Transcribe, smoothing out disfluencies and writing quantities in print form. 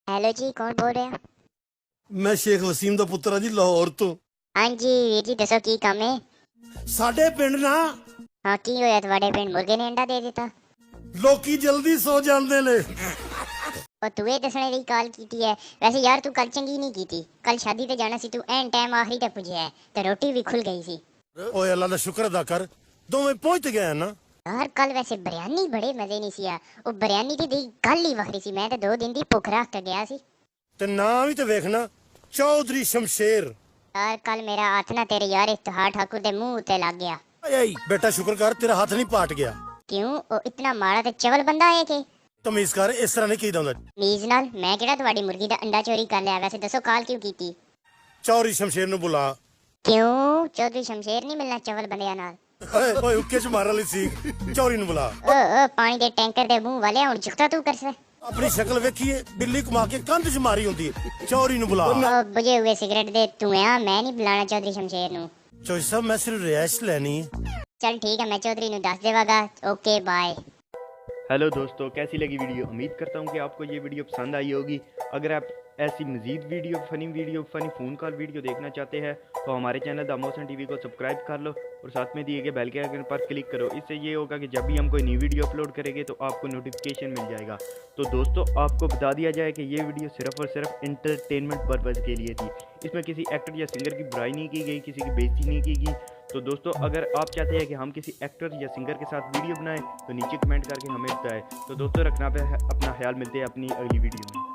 Hello जी, कौन बोल रहे हैं? मैं शेख वसीम ਦਾ ਪੁੱਤਰ ਆ ਜੀ ਲਾਹੌਰ ਤੋਂ। हाँ जी वीर जी, दसो की कम है? ਸਾਡੇ ਪਿੰਡ ਨਾ हाँ की होया ਤੁਹਾਡੇ ਪਿੰਡ ਮੁਰਗੇ ਨੇ ਅੰਡਾ ਦੇ ਦਿੱਤਾ? ਲੋਕੀ ਜਲਦੀ ਸੋ ਜਾਂਦੇ ਨੇ। और तू ये दसने दी कॉल कीती है? वैसे यार तू कल चंगी नहीं की थी। कल शादी ते जाना सी, तू एन टाइम आखिरी तक पुजया है ते रोटी भी खुल गई सी। ਓਏ ਅੱਲਾ ਦਾ ਸ਼ੁਕਰ ਅਦਾ ਕਰ, ਦੋਵੇਂ ਪਹੁੰਚ ਗਏ ਨਾ। यार कल वैसे बिरयानी बड़े मजे नहीं सी आ। ਉਹ ਬਿਰਿਆਨੀ ਦੀ ਗੱਲ ਹੀ ਵੱਖਰੀ ਸੀ। ਮੈਂ ਤੇ 2 ਦਿਨ ਦੀ ਭੁੱਖ ਰੱਖ ਕੇ ਗਿਆ ਸੀ। ਤੇ ਨਾਂ ਵੀ ਤੇ ਵੇਖਣਾ, ਚੌਧਰੀ ਸ਼ਮਸ਼ੇਰ। यार कल मेरा हाथ ना तेरे यार इफ्तिखार ठाकुर दे मुंह ते लग गया। ਏ ਬੇਟਾ ਸ਼ੁਕਰ ਕਰ ਤੇਰਾ ਹੱਥ ਨਹੀਂ ਪਾਟ ਗਿਆ। क्यों? ਉਹ इतना माड़ा ते चवल बंदा है कि ਤਮੀਜ਼ ਕਰ, ਇਸ ਤਰ੍ਹਾਂ ਨਹੀਂ ਕਹੀਦਾ ਹੁੰਦਾ। मीज नाल मैं किहड़ा ਤੁਹਾਡੀ ਮੁਰਗੀ ਦਾ ਅੰਡਾ ਚੋਰੀ ਕਰ ਲਿਆ? वैसे दसो काल क्यों कीती? ਚੌਧਰੀ ਸ਼ਮਸ਼ੇਰ ਨੂੰ ਬੁਲਾ। क्यों? चौधरी शमशेर नहीं मिलना चवल बंदियां नाल? ਓਏ ਓਏ ਉੱਕੇ ਚ ਮਾਰਨ ਲਈ ਸੀ, ਚੌਧਰੀ ਨੂੰ ਬੁਲਾ। ओ पानी दे टैंकर दे मुंह वाले हुन चुकता तू कर से। ਆਪਣੀ ਸ਼ਕਲ ਵੇਖੀਏ, ਬਿੱਲੀ ਘੁਮਾ ਕੇ ਕੰਧ 'ਚ ਮਾਰੀ ਹੁੰਦੀ ਹੈ। ਚੌਧਰੀ ਨੂੰ ਬੁਲਾ। ओ बुझे हुए सिगरेट दे धुएं मैं नहीं बुलाना चौधरी शमशेर नु। ਚੌਧਰੀ ਸਾਹਿਬ ਮੈਂ ਸਿਰਫ ਰਿਹਾਇਸ਼ ਲੈਣੀ ਹੈ। चल ठीक है, मैं चौधरी नु दस देवागा। Okay bye. हेलो दोस्तों, कैसी लगी वीडियो? उम्मीद करता हूँ कि आपको ये वीडियो पसंद आई होगी। अगर आप ऐसी मज़ीद video funny phone call video देखना चाहते हैं तो हमारे चैनल द मोशन टीवी को सब्सक्राइब कर लो और साथ में दिए गए बेल के आइकन पर क्लिक करो। इससे ये होगा कि जब भी हम कोई नई वीडियो अपलोड करेंगे तो आपको नोटिफिकेशन मिल जाएगा। तो दोस्तों, आपको बता दिया जाए कि ये वीडियो सिर्फ़ और सिर्फ इंटरटेनमेंट पर्पज़ के लिए थी। इसमें किसी एक्टर या सिंगर की बुराई नहीं की गई, किसी की बेइज्जती नहीं की गई। तो दोस्तों, अगर आप चाहते हैं कि हम किसी एक्टर या सिंगर के साथ वीडियो बनाएं तो नीचे कमेंट करके हमें बताएं। तो दोस्तों, रखना पे अपना ख्याल, मिलते हैं अपनी अगली वीडियो में।